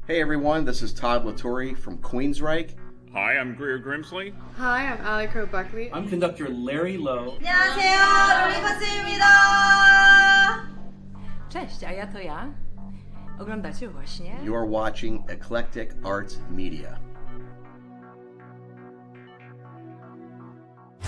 Hey everyone, this is Todd Latourie from Queensryche. Hi, I'm Greer Grimsley. Hi, I'm Aliko Buckley. I'm conductor Larry Lowe. 안녕하세요, 로리코스입니다. Cześć, a ja to ja. Oglądacie właśnie You are watching Eclectic Arts Media.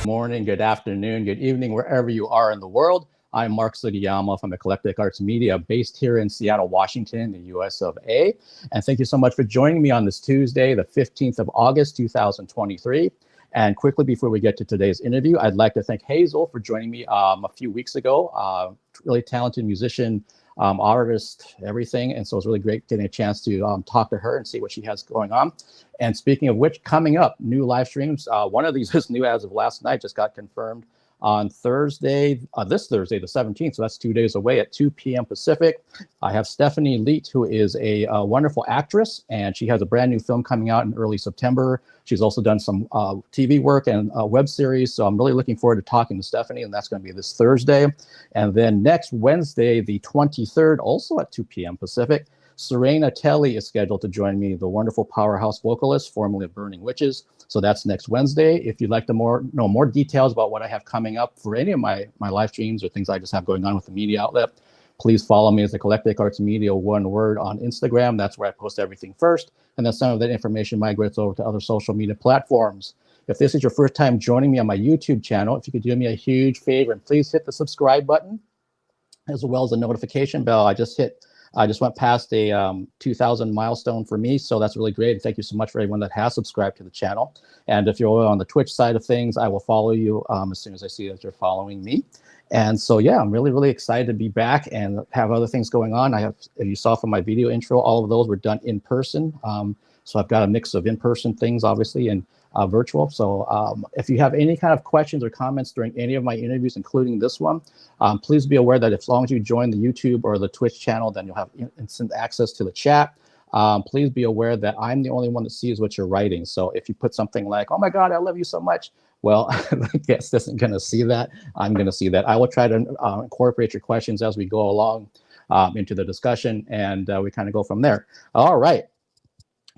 Morning, good afternoon, good evening, wherever you are in the world. I'm Mark Sugiyama from Eclectic Arts Media, based here in Seattle, Washington, the US of A. And thank you so much for joining me on this Tuesday, the 15th of August, 2023. And quickly before we get to today's interview, I'd like to thank Hazel for joining me a few weeks ago. Really talented musician, artist, everything. And so it's really great getting a chance to talk to her and see what she has going on. And speaking of which, coming up, new live streams. One of these is new as of last night, just got confirmed on Thursday, this Thursday, the 17th. So that's 2 days away at 2 p.m. Pacific. I have Stephanie Leet, who is a wonderful actress, and she has a brand new film coming out in early September. She's also done some TV work and web series. So I'm really looking forward to talking to Stephanie, and that's going to be this Thursday. And then next Wednesday, the 23rd, also at 2 p.m. Pacific, Serena Telly is scheduled to join me, the wonderful powerhouse vocalist, formerly of Burning Witches. So that's next Wednesday. If you'd like to know more details about what I have coming up for any of my live streams or things I just have going on with the media outlet, please follow me as Eclectic Arts Media, one word, on Instagram. That's where I post everything first. And then some of that information migrates over to other social media platforms. If this is your first time joining me on my YouTube channel, if you could do me a huge favor and please hit the subscribe button, as well as the notification bell. I just went past a 2,000 milestone for me, so that's really great. Thank you so much for everyone that has subscribed to the channel. And if you're on the Twitch side of things, I will follow you as soon as I see that you're following me. And so, yeah, I'm really, really excited to be back and have other things going on. I have, as you saw from my video intro, all of those were done in person. So I've got a mix of in-person things, obviously, and virtual. So if you have any kind of questions or comments during any of my interviews, including this one, please be aware that as long as you join the YouTube or the Twitch channel, then you'll have instant access to the chat. Please be aware that I'm the only one that sees what you're writing. So if you put something like, "Oh my God, I love you so much," well, the guest isn't going to see that. I'm going to see that. I will try to incorporate your questions as we go along into the discussion, and we kind of go from there. All right.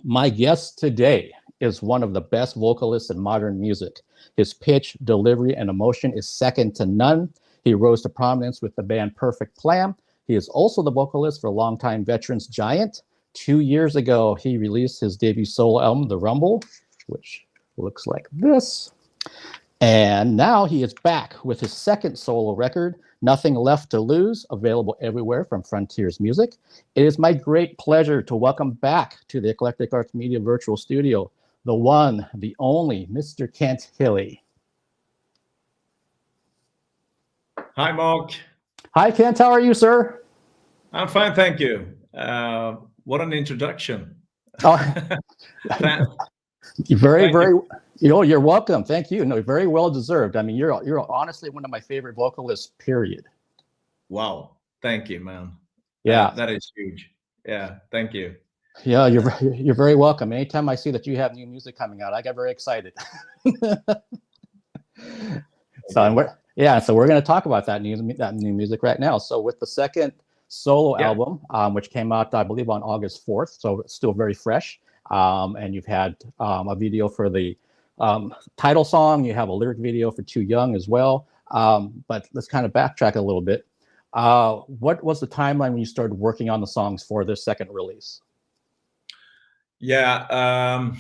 My guest today is one of the best vocalists in modern music. His pitch, delivery, and emotion is second to none. He rose to prominence with the band Perfect Plan. He is also the vocalist for longtime veterans Giant. 2 years ago, he released his debut solo album, The Rumble, which looks like this. And now he is back with his second solo record, Nothing Left to Lose, available everywhere from Frontiers Music. It is my great pleasure to welcome back to the Eclectic Arts Media virtual studio, the one, the only, Mr. Kent Hilli. Hi, Mark. Hi, Kent. How are you, sir? I'm fine, thank you. What an introduction. Oh, you're welcome. Thank you. No, very well deserved. I mean, you're honestly one of my favorite vocalists, period. Wow. Thank you, man. Yeah. That is huge. Yeah. Thank you. Yeah, you're very welcome. Anytime I see that you have new music coming out, I get very excited. So we're going to talk about that new music right now. So with the second solo album, which came out, I believe, on August 4th, so it's still very fresh. And you've had a video for the title song. You have a lyric video for Too Young as well. But let's kind of backtrack a little bit. What was the timeline when you started working on the songs for this second release? Yeah, I'm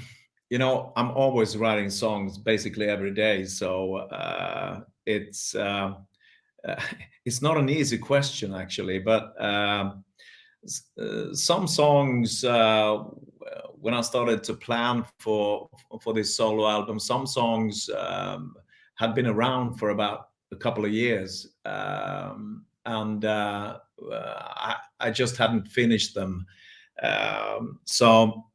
always writing songs basically every day. So it's not an easy question, actually. But some songs, when I started to plan for this solo album, some songs had been around for about a couple of years. And I just hadn't finished them. So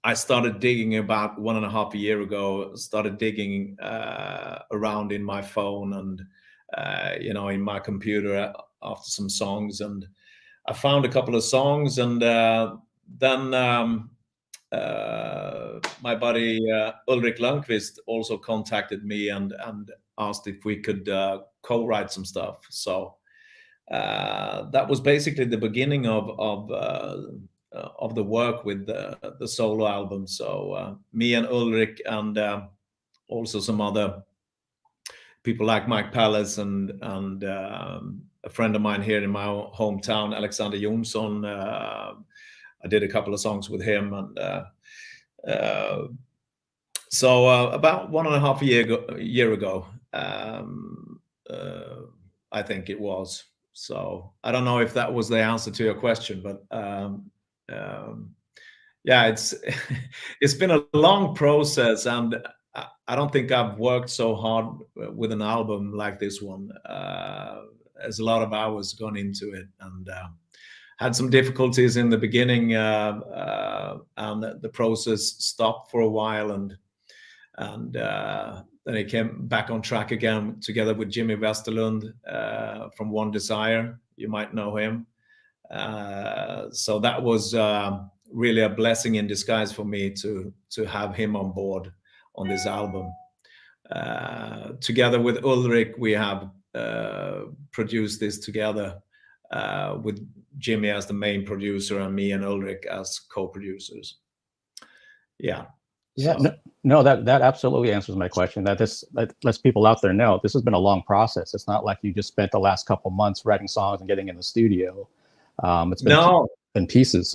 I started digging about 1.5 years ago, around in my phone and, in my computer after some songs. And I found a couple of songs, and then my buddy Ulrik Lundqvist also contacted me and asked if we could co-write some stuff. So that was basically the beginning of of the work with the solo album. So me and Ulrich and also some other people like Mike Palace and a friend of mine here in my hometown, Alexander Jonsson. I did a couple of songs with him, and so about 1.5 year ago, I think it was. So I don't know if that was the answer to your question, but yeah, it's been a long process, and I don't think I've worked so hard with an album like this one. There's a lot of hours gone into it, and had some difficulties in the beginning, and the process stopped for a while, and then it came back on track again together with Jimmy Westerlund from One Desire. You might know him. So that was really a blessing in disguise for me to have him on board on this album. Together with Ulrich, we have produced this together with Jimmy as the main producer and me and Ulrich as co-producers. Yeah. Yeah, no, that absolutely answers my question. That lets people out there know this has been a long process. It's not like you just spent the last couple months writing songs and getting in the studio. It's been in pieces.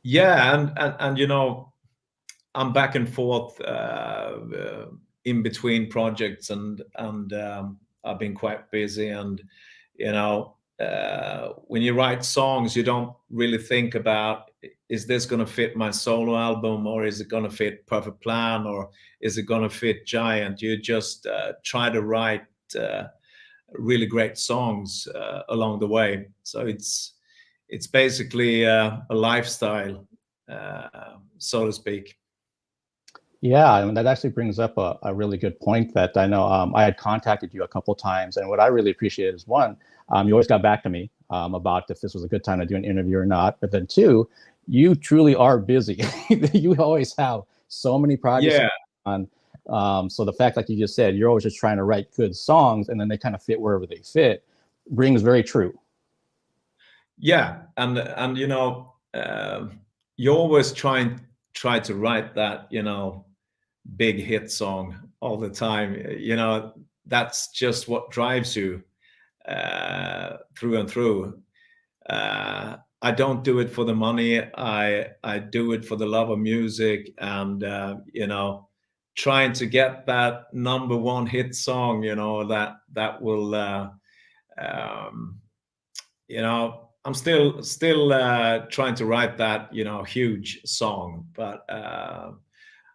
Yeah, and you know, I'm back and forth in between projects, and I've been quite busy. And you know, when you write songs, you don't really think about, is this going to fit my solo album, or is it going to fit Perfect Plan, or is it going to fit Giant? You just try to write really great songs along the way. So it's basically a lifestyle, so to speak. Yeah, and that actually brings up a really good point that I know I had contacted you a couple of times, and what I really appreciate is, one, you always got back to me about if this was a good time to do an interview or not, but then two, you truly are busy. You always have so many projects on. So the fact, like you just said, you're always just trying to write good songs, and then they kind of fit wherever they fit, rings very true. Yeah, and you know, you always try to write that, you know, big hit song all the time. You know, that's just what drives you through and through. I don't do it for the money. I do it for the love of music, and you know, trying to get that #1 hit song, you know, that will you know, I'm still trying to write that, you know, huge song. But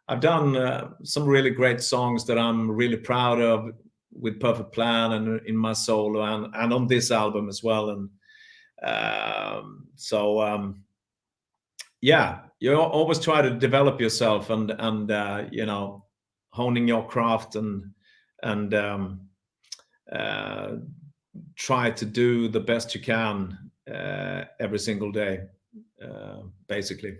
I've done some really great songs that I'm really proud of with Perfect Plan and in my solo and on this album as well. And so yeah, you always try to develop yourself and you know, honing your craft and try to do the best you can every single day, basically.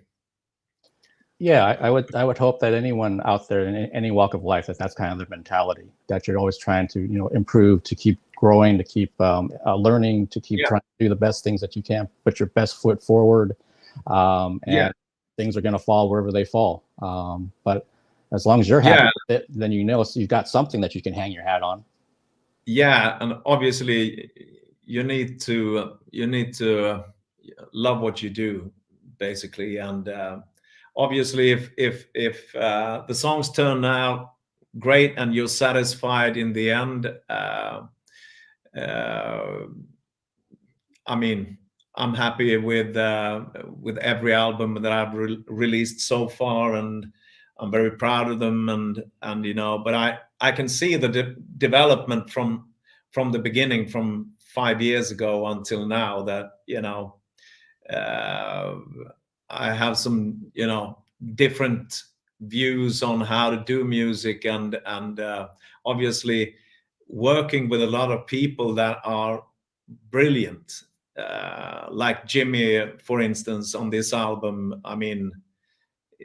Yeah, I would hope that anyone out there in any walk of life, that's kind of their mentality, that you're always trying to, you know, improve, to keep growing, to keep learning, to keep trying to do the best things that you can, put your best foot forward, and things are going to fall wherever they fall. But as long as you're happy with it, then you know you've got something that you can hang your hat on. Yeah, and obviously you need to love what you do, basically. And obviously, if the songs turn out great and you're satisfied in the end, I mean, I'm happy with every album that I've released so far, and I'm very proud of them. And you know, but I can see the development from the beginning, from 5 years ago until now, that, you know, I have some, you know, different views on how to do music, and obviously working with a lot of people that are brilliant, like Jimmy, for instance, on this album. I mean,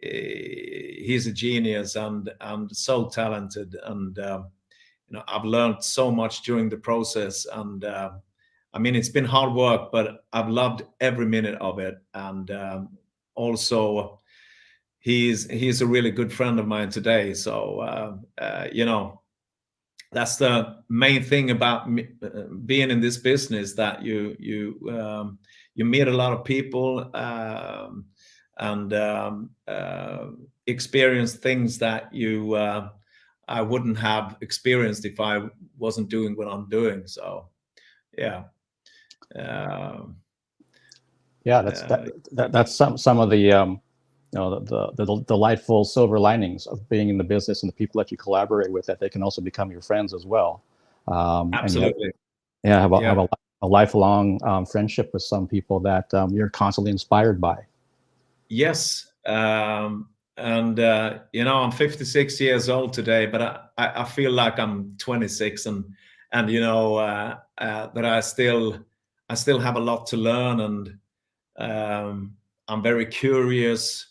he's a genius and so talented, and you know, I've learned so much during the process, and I mean, it's been hard work, but I've loved every minute of it. And also, he's a really good friend of mine today. So you know, that's the main thing about being in this business, that you meet a lot of people, and experience things that I wouldn't have experienced if I wasn't doing what I'm doing. So yeah. Yeah, that's some of the you know, the delightful silver linings of being in the business, and the people that you collaborate with, that they can also become your friends as well. Absolutely. And have a lifelong friendship with some people that you're constantly inspired by. Yes. And you know, I'm 56 years old today, but I feel like I'm 26, and you know, that I still have a lot to learn, and I'm very curious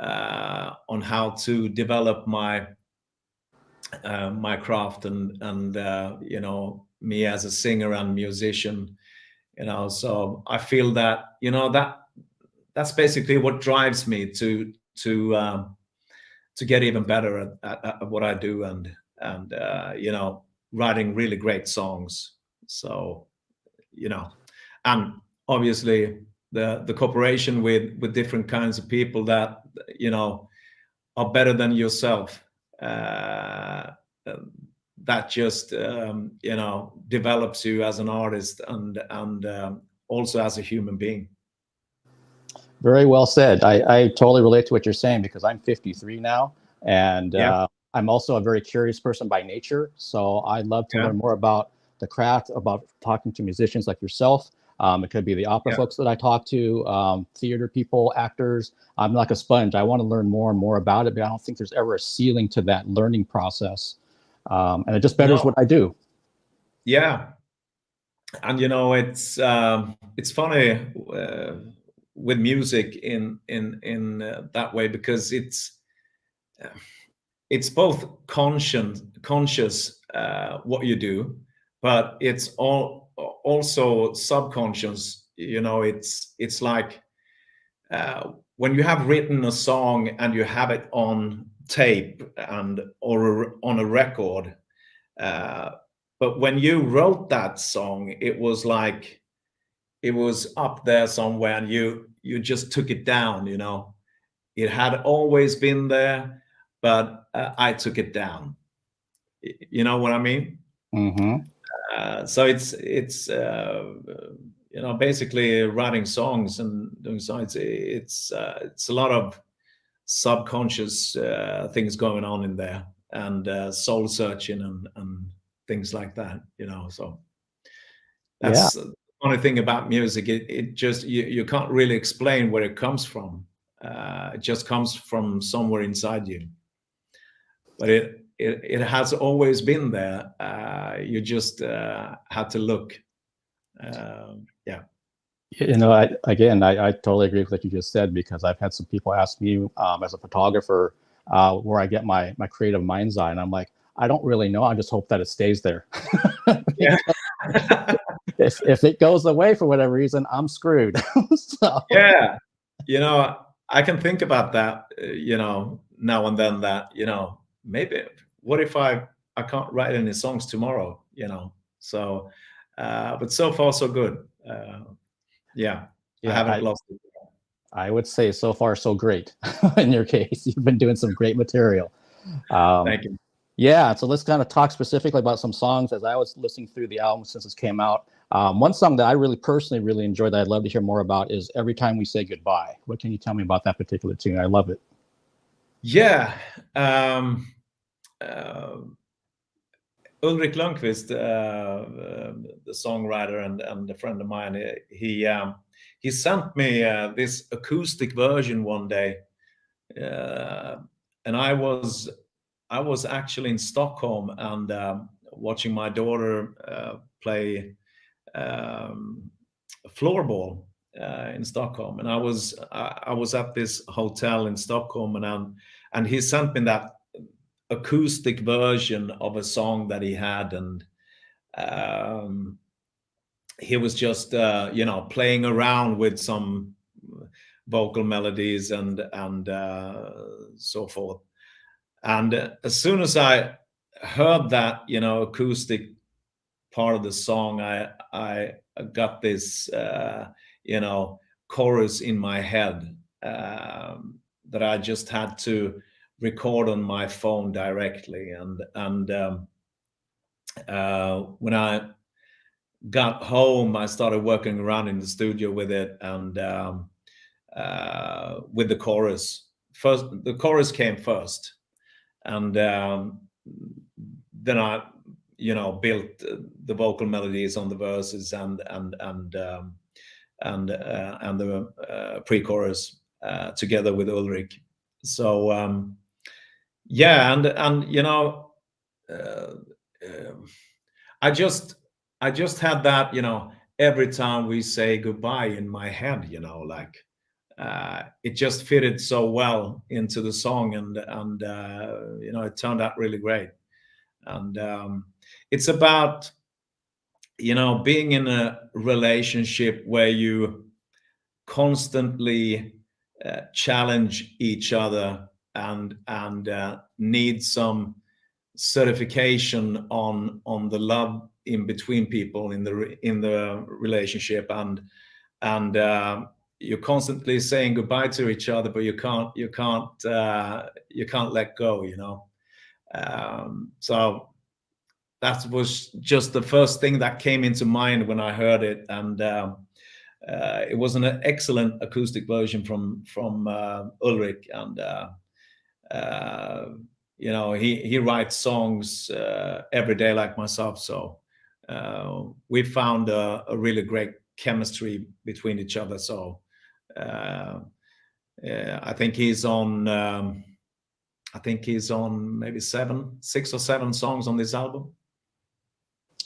on how to develop my my craft, and you know, me as a singer and musician, you know. So I feel that, you know, that's basically what drives me to get even better at what I do, and you know, writing really great songs. So, you know, and obviously the cooperation with different kinds of people that, you know, are better than yourself, that just you know, develops you as an artist, and also as a human being. Very well said. I totally relate to what you're saying, because I'm 53 now, and Yeah. I'm also a very curious person by nature. So I love to Yeah. learn more about the craft, about talking to musicians like yourself. It could be the opera Yeah. folks that I talk to, theater people, actors. I'm like a sponge. I want to learn more and more about it, but I don't think there's ever a ceiling to that learning process. And it just betters what I do. Yeah. And you know, it's funny with music in that way, because it's both conscious what you do, but it's also subconscious. You know, it's like when you have written a song and you have it on tape or on a record, but when you wrote that song, it was like it was up there somewhere, and you just took it down. You know, it had always been there, but I took it down. You know what I mean? Mm-hmm. So it's you know, basically writing songs and doing songs. It's a lot of subconscious things going on in there, and soul searching, and things like that. You know, so that's the funny thing about music. It just you can't really explain where it comes from. It just comes from somewhere inside you. But it has always been there. You just had to look. Yeah. You know, I totally agree with what you just said, because I've had some people ask me as a photographer where I get my creative mind's eye, and I'm like, I don't really know. I just hope that it stays there. Yeah. if it goes away for whatever reason, I'm screwed. So. Yeah. You know, I can think about that, you know, now and then, that, you know, maybe what if I can't write any songs tomorrow, you know? So, but so far so good. Yeah, I haven't lost it. I would say so far so great. In your case, you've been doing some great material. Thank you. Yeah, so let's kind of talk specifically about some songs. As I was listening through the album since it came out, one song that I personally really enjoyed, that I'd love to hear more about, is Every Time We Say Goodbye. What can you tell me about that particular tune? I love it. Yeah. Ulrik Lundqvist, the songwriter and a friend of mine, he sent me this acoustic version one day, and I was actually in Stockholm, and watching my daughter play floorball in Stockholm, and I was at this hotel in Stockholm, and he sent me that acoustic version of a song that he had, and he was just playing around with some vocal melodies and so forth. And as soon as I heard that acoustic part of the song, I got this chorus in my head that I just had to record on my phone directly. And when I got home, I started working around in the studio with it, and with the chorus. First, the chorus came first, and then I built the vocal melodies on the verses and the pre-chorus together with Ulrich. So yeah, and I just had that every time we say goodbye in my head, like it just fitted so well into the song, and it turned out really great. And it's about being in a relationship where you constantly challenge each other and need some certification on the love in between people in the relationship, and you're constantly saying goodbye to each other, but you can't let go. So that was just the first thing that came into mind when I heard it, and it was an excellent acoustic version from Ulrich, and he writes songs every day like myself, so we found a really great chemistry between each other. So I think he's on maybe 6 or 7 songs on this album.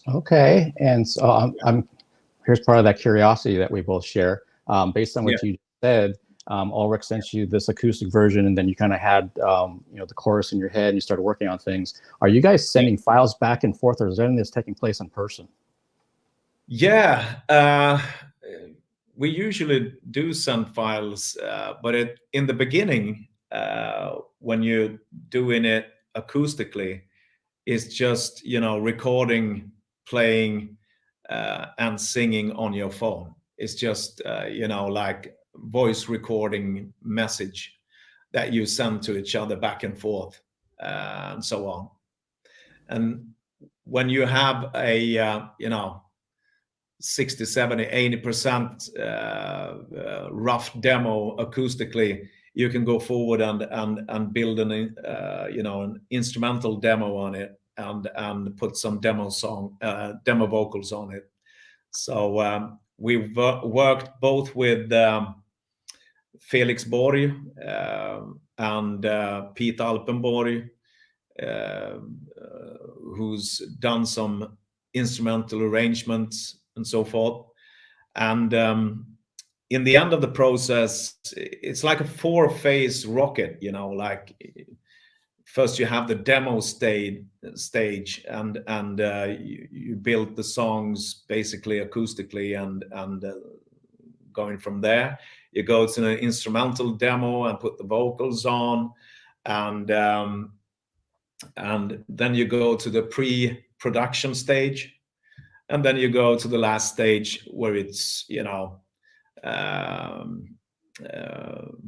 Okay, and so here's part of that curiosity that we both share. Based on what you said, Ulrich sent you this acoustic version, and then you kind of had the chorus in your head, and you started working on things. Are you guys sending files back and forth, or is any of this taking place in person? Yeah, we usually do send files, but in the beginning, when you're doing it acoustically, it's just recording, playing, and singing on your phone. It's just like voice recording message that you send to each other back and forth, and so on. And when you have a 60, 70, 80% rough demo acoustically, you can go forward and build an instrumental demo on it, and put some demo vocals on it. So we've worked both with Felix Borg and Pete Alpenborg, who's done some instrumental arrangements and so forth. And in the end of the process, it's like a 4-phase rocket, like first you have the demo stage, and you build the songs basically acoustically, and going from there, you go to an instrumental demo and put the vocals on, and then you go to the pre-production stage, and then you go to the last stage where it's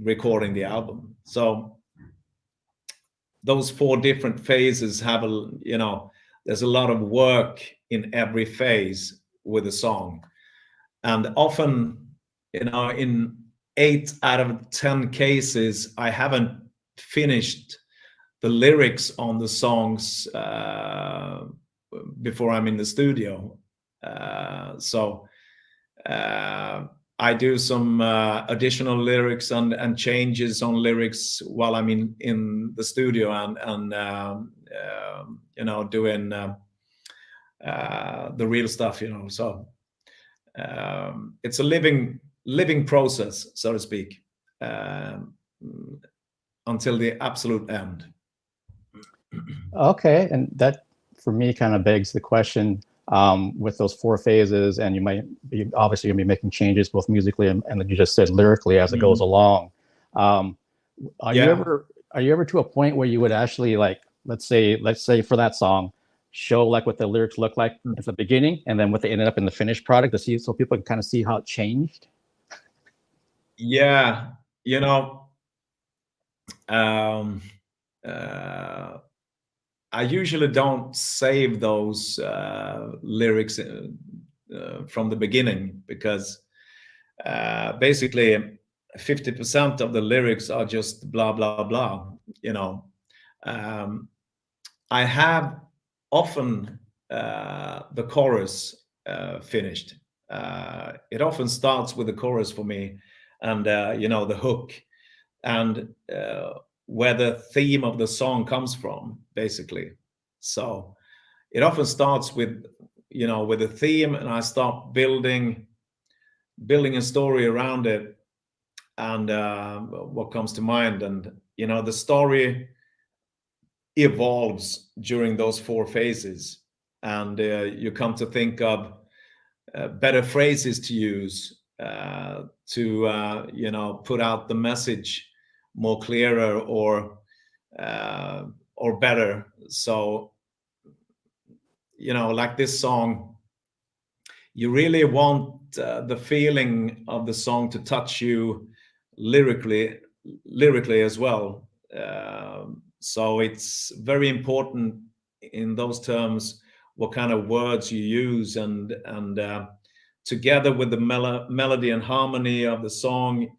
recording the album. So those 4 different phases have there's a lot of work in every phase with a song, and often in 8 out of 10 cases I haven't finished the lyrics on the songs before I'm in the studio. So I do some additional lyrics and changes on lyrics while I'm in the studio, and doing the real stuff. So it's a living process, so to speak, until the absolute end. Okay, and that for me kind of begs the question, with those 4 phases, and you might be obviously going to be making changes both musically and like you just said, lyrically as it goes along. Are you ever to a point where you would actually, like, let's say for that song, show like what the lyrics look like at the beginning and then what they ended up in the finished product to see, so people can kind of see how it changed? Yeah, you know, I usually don't save those lyrics from the beginning, because basically 50% of the lyrics are just blah blah blah. You know, I have often the chorus finished. It often starts with the chorus for me, and you know, the hook, and where the theme of the song comes from, basically. So it often starts with, you know, with a theme, and I start building a story around it, and what comes to mind. And you know, the story evolves during those 4 phases, and you come to think of better phrases to use to you know, put out the message more clearer or better. So you know, like this song, you really want the feeling of the song to touch you lyrically as well. So it's very important in those terms what kind of words you use, and together with the melody and harmony of the song,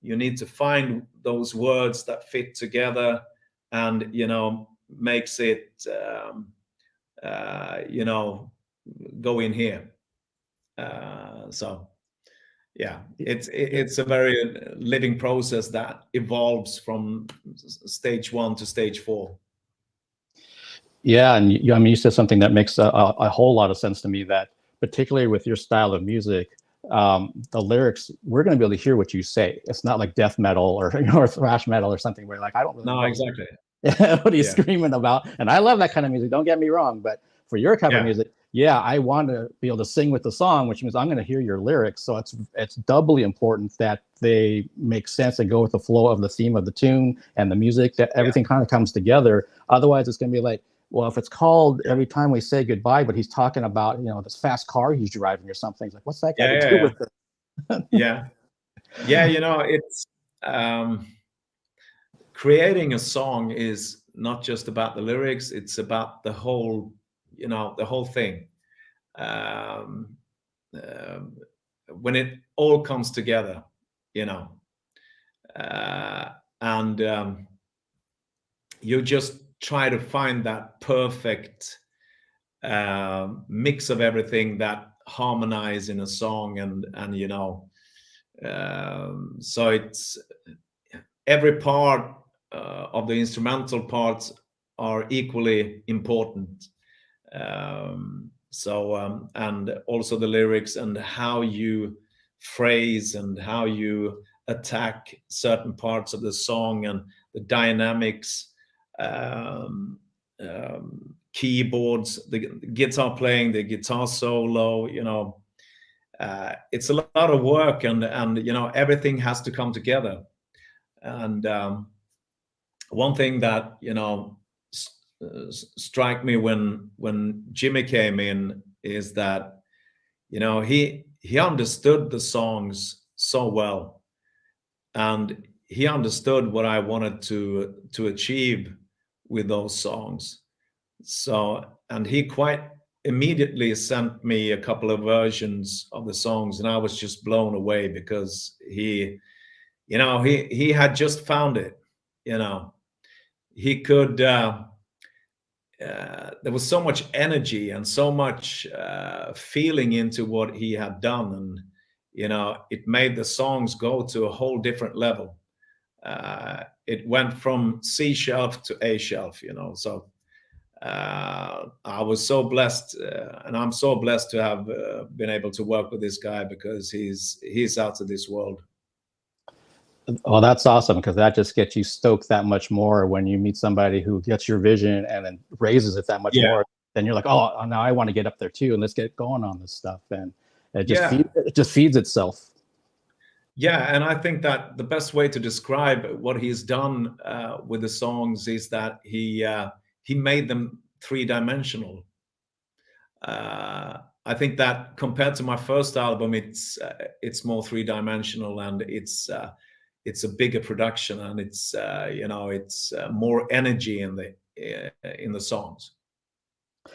you need to find those words that fit together, and you know, makes it you know, go in here. So yeah, it's a very living process that evolves from stage 1 to stage 4. Yeah, and I mean, you said something that makes a whole lot of sense to me, that particularly with your style of music, the lyrics, we're going to be able to hear what you say. It's not like death metal or, you know, or thrash metal or something where like, I don't really know exactly what he's screaming about. And I love that kind of music, don't get me wrong, but for your kind of music, I want to be able to sing with the song, which means I'm going to hear your lyrics. So it's doubly important that they make sense and go with the flow of the theme of the tune and the music, that everything kind of comes together. Otherwise, it's going to be like, well, if it's called Every Time We Say Goodbye, but he's talking about, you know, this fast car he's driving or something, it's like, what's that got to do with it? Yeah, you know, it's creating a song is not just about the lyrics, it's about the whole, you know, the whole thing. When it all comes together, you know, and you just try to find that perfect mix of everything that harmonize in a song, and you know, so it's every part of the instrumental parts are equally important. So and also the lyrics and how you phrase and how you attack certain parts of the song, and the dynamics, keyboards, the guitar playing, the guitar solo, you know, it's a lot of work, and you know, everything has to come together. And one thing that, you know, strike me when Jimmy came in is that, you know, he understood the songs so well, and he understood what I wanted to achieve with those songs. So, and he quite immediately sent me a couple of versions of the songs, and I was just blown away, because he, you know, he had just found it. You know, he could there was so much energy and so much feeling into what he had done, and you know, it made the songs go to a whole different level. It went from C shelf to A shelf, you know. So I was so blessed, and I'm so blessed to have been able to work with this guy, because he's out of this world. Well, that's awesome, because that just gets you stoked that much more when you meet somebody who gets your vision and then raises it that much more. then you're like, oh, now I want to get up there too, and let's get going on this stuff, and it just Yeah. it just feeds itself. Yeah, and I think that the best way to describe what he's done with the songs is that he made them three-dimensional. I think that compared to my first album, it's more three-dimensional, and it's a bigger production, and it's it's more energy in the songs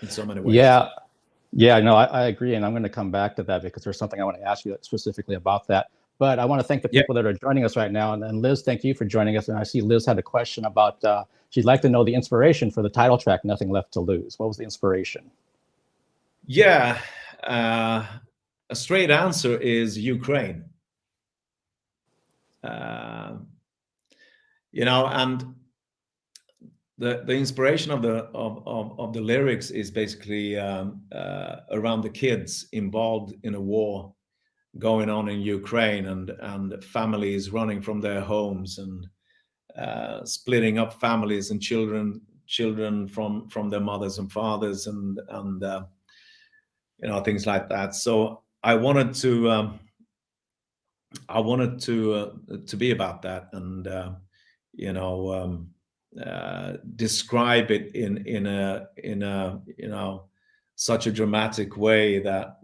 in so many ways. Yeah, no, I agree, and I'm going to come back to that because there's something I want to ask you specifically about that. But I want to thank the people that are joining us right now. And Liz, thank you for joining us. And I see Liz had a question about, she'd like to know the inspiration for the title track, Nothing Left to Lose. What was the inspiration? Yeah, a straight answer is Ukraine. And the inspiration of the lyrics is basically around the kids involved in a war going on in Ukraine, and families running from their homes, and splitting up families, and children from their mothers and fathers, and things like that. So I wanted to be about that, and describe it in a such a dramatic way that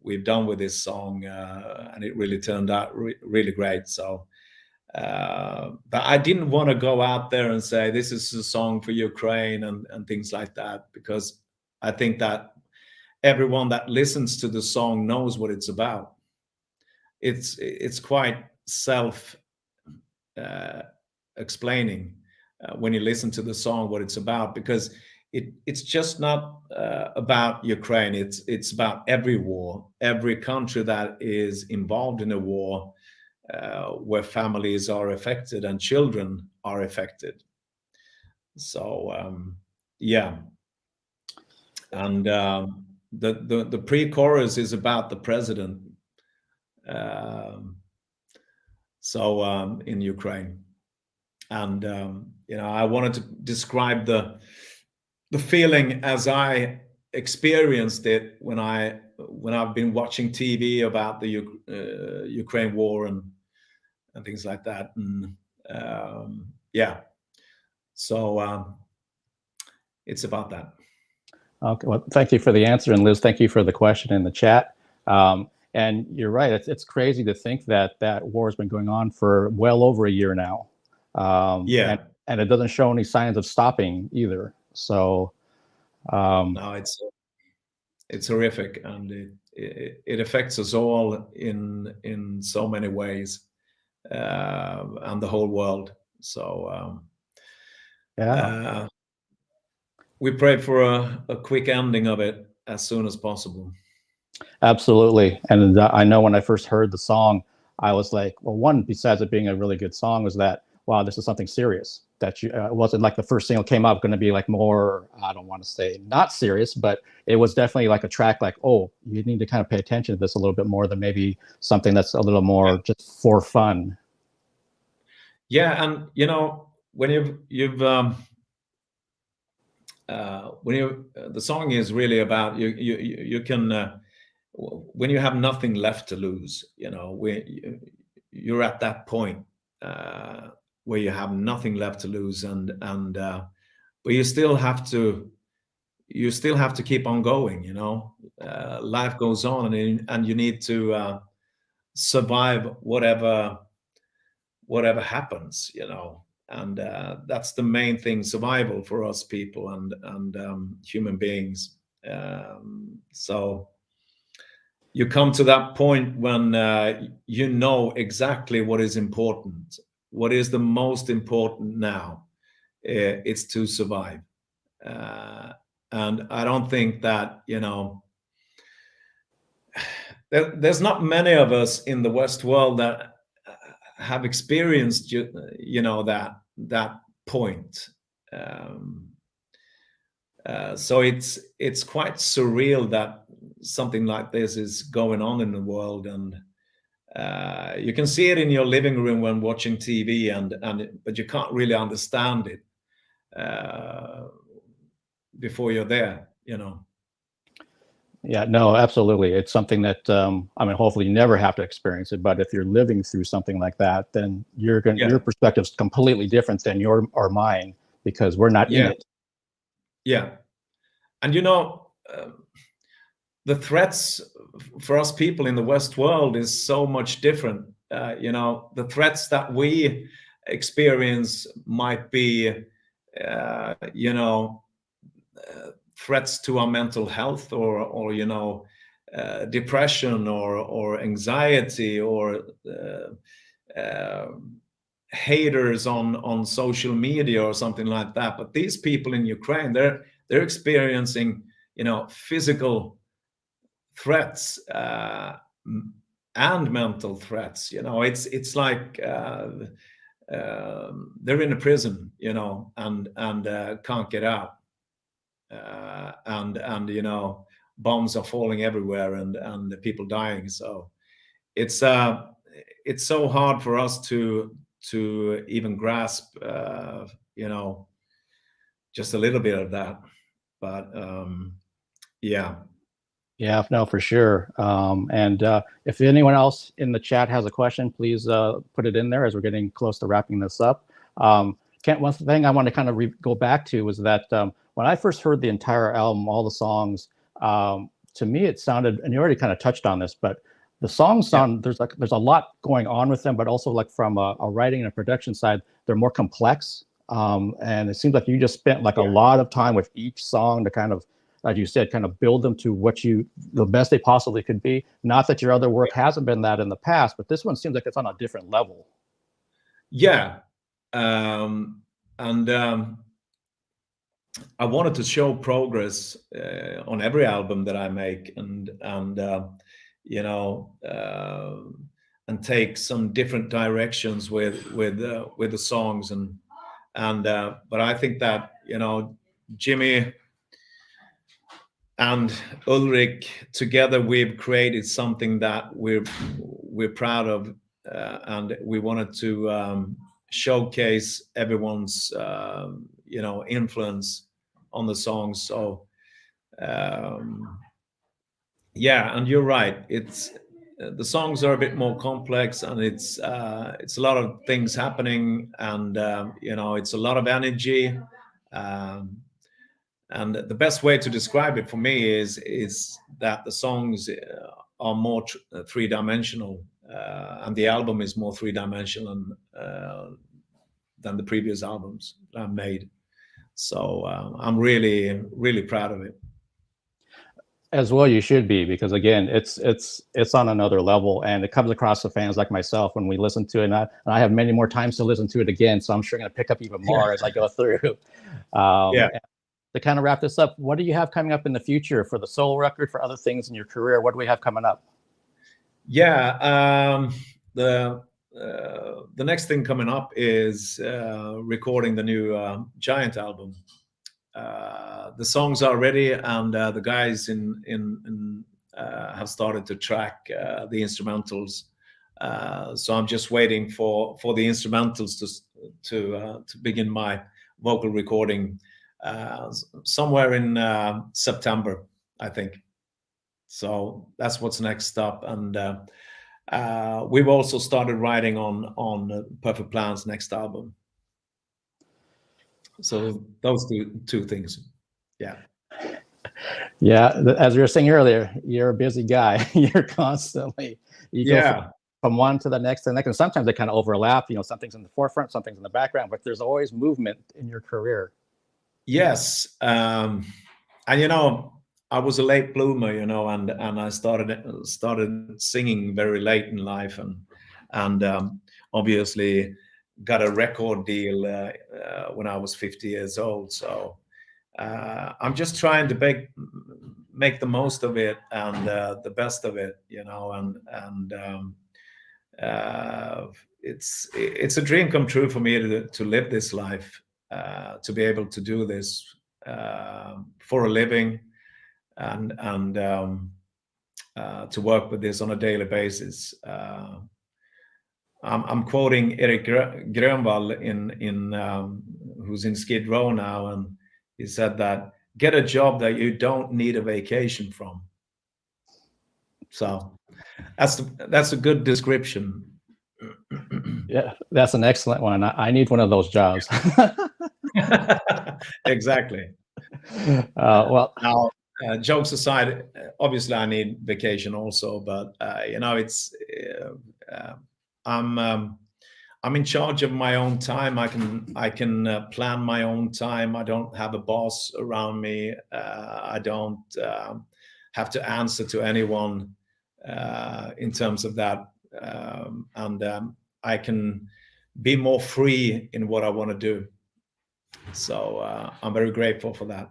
we've done with this song, and it really turned out really great. So but I didn't want to go out there and say this is a song for Ukraine and things like that, because I think that everyone that listens to the song knows what it's about. It's quite self explaining when you listen to the song what it's about, because it's just not about Ukraine. It's about every war, every country that is involved in a war, where families are affected and children are affected. So yeah, and the pre-chorus is about the president. In Ukraine, and I wanted to describe the feeling as I experienced it when I've been watching TV about the Ukraine war and things like that, and so it's about that. Okay, well, thank you for the answer, and Liz, thank you for the question in the chat. And you're right; it's crazy to think that war has been going on for well over a year now. And it doesn't show any signs of stopping either. So no, it's horrific, and it affects us all in so many ways, and the whole world. So we pray for a quick ending of it as soon as possible. Absolutely. And I know when I first heard the song, I was like, well, one, besides it being a really good song, was that, wow, this is something serious. That it wasn't like the first single came out going to be like more, I don't want to say not serious, but it was definitely like a track like, oh, you need to kind of pay attention to this a little bit more than maybe something that's a little more just for fun. Yeah, and when the song is really about you can when you have nothing left to lose, you're at that point where you have nothing left to lose, and but you still have to keep on going. Life goes on, and you need to survive whatever happens, and that's the main thing, survival for us people and human beings. So you come to that point when you know exactly what is important. What is the most important now? It's to survive. And I don't think that, there's not many of us in the West world that have experienced, that point. So it's quite surreal that something like this is going on in the world, and you can see it in your living room when watching TV, but you can't really understand it before you're there, you know. Yeah, no, absolutely. It's something that I mean, hopefully you never have to experience it. But if you're living through something like that, then you're going Yeah. your perspective's completely different than your or mine because we're not in Yeah. it. Yeah, and you know, the threats for us people in the West world is so much different. You know, the threats that we experience might be, you know, threats to our mental health, or you know, depression, or anxiety, or haters on social media or something like that. But these people in Ukraine, they're experiencing, you know, physical threats, and mental threats. You know, it's like they're in a prison, you know, and can't get out, and you know, bombs are falling everywhere, and the people dying. So it's so hard for us to even grasp, you know, just a little bit of that. But yeah. Yeah, no, for sure. And if anyone else in the chat has a question, please put it in there as we're getting close to wrapping this up. Kent, one thing I want to kind of go back to was that when I first heard the entire album, all the songs, to me it sounded, and you already kind of touched on this, but the songs sound, there's a lot going on with them, but also like from a writing and a production side, they're more complex. And it seems like you just spent like a lot of time with each song to kind of, as you said, kind of build them to the best they possibly could be. Not that your other work hasn't been that in the past, but this one seems like it's on a different level. Yeah. And I wanted to show progress on every album that I make, and you know, and take some different directions with the songs, and but I think that, you know, Jimmy and Ulrich together, we've created something that we're proud of, and we wanted to showcase everyone's you know, influence on the songs. So yeah, and you're right, it's the songs are a bit more complex, and it's a lot of things happening, and you know, it's a lot of energy. And the best way to describe it for me is that the songs are more three-dimensional, and the album is more three-dimensional than the previous albums I've made. So I'm really, really proud of it. As well, you should be, because again, it's on another level, and it comes across to fans like myself when we listen to it. And I have many more times to listen to it again, so I'm sure going to pick up even more as I go through. Yeah. To kind of wrap this up, what do you have coming up in the future for the solo record, for other things in your career? What do we have coming up? Yeah, the next thing coming up is recording the new Giant album. The songs are ready, and the guys have started to track the instrumentals. So I'm just waiting for the instrumentals to begin my vocal recording somewhere in September, I think. So that's what's next up, and we've also started writing on Perfect Plan's next album. So those two things. Yeah. Yeah, as we were saying earlier, you're a busy guy. You're constantly, you go from one to the next, and sometimes they kind of overlap. You know, something's in the forefront, something's in the background, but there's always movement in your career. Yes, and you know, I was a late bloomer, you know, and I started singing very late in life, and obviously got a record deal when I was 50 years old. So I'm just trying to make the most of it, and the best of it, you know, and it's a dream come true for me to live this life, to be able to do this for a living, and to work with this on a daily basis. I'm quoting Erik Grönvall in who's in Skid Row now, and he said that get a job that you don't need a vacation from. So that's a good description. Yeah, that's an excellent one. I need one of those jobs. Exactly. Well, Now, jokes aside, obviously I need vacation also, but you know, it's I'm in charge of my own time. I can plan my own time. I don't have a boss around me. I don't have to answer to anyone in terms of that, and I can be more free in what I want to do. So I'm very grateful for that.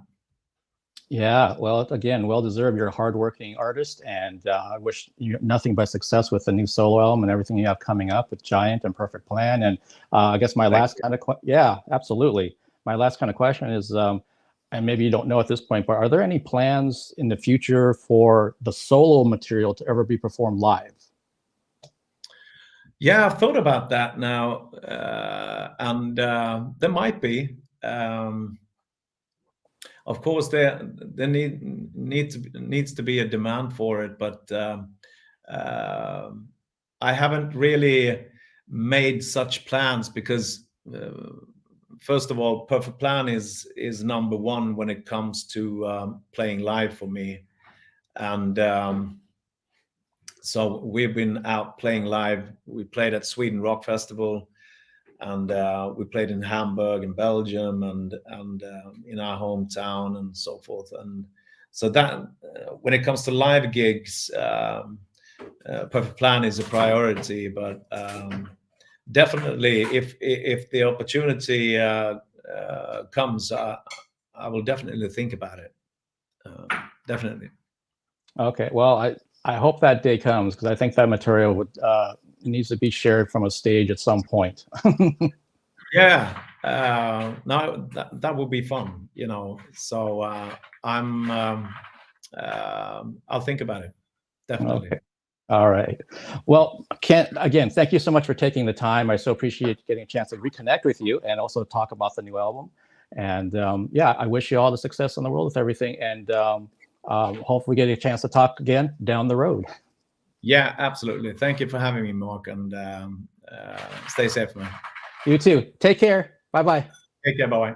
yeah, well, again, well deserved. You're a hardworking artist, and I wish you nothing but success with the new solo album and everything you have coming up with Giant and Perfect Plan. And I guess my last kind of yeah, absolutely. My last kind of question is, and maybe you don't know at this point, but are there any plans in the future for the solo material to ever be performed live? Yeah, I've thought about that now, and there might be. Of course, there needs to be a demand for it, but I haven't really made such plans because, first of all, Perfect Plan is number one when it comes to playing live for me, and so we've been out playing live. We played at Sweden Rock Festival, and we played in Hamburg in Belgium, and in our hometown and so forth. And so that when it comes to live gigs, Perfect Plan is a priority. But definitely, if the opportunity comes, I will definitely think about it. Definitely. Okay, well, I hope that day comes because I think that material would needs to be shared from a stage at some point. Yeah, no, that would be fun, you know. So I'll think about it, definitely. Okay. All right. Well, Kent, again, thank you so much for taking the time. I so appreciate getting a chance to reconnect with you and also talk about the new album. And yeah, I wish you all the success in the world with everything. And hopefully get a chance to talk again down the road. Yeah, absolutely. Thank you for having me, Mark, and stay safe, man. You too. Take care. Bye-bye. Take care. Bye-bye.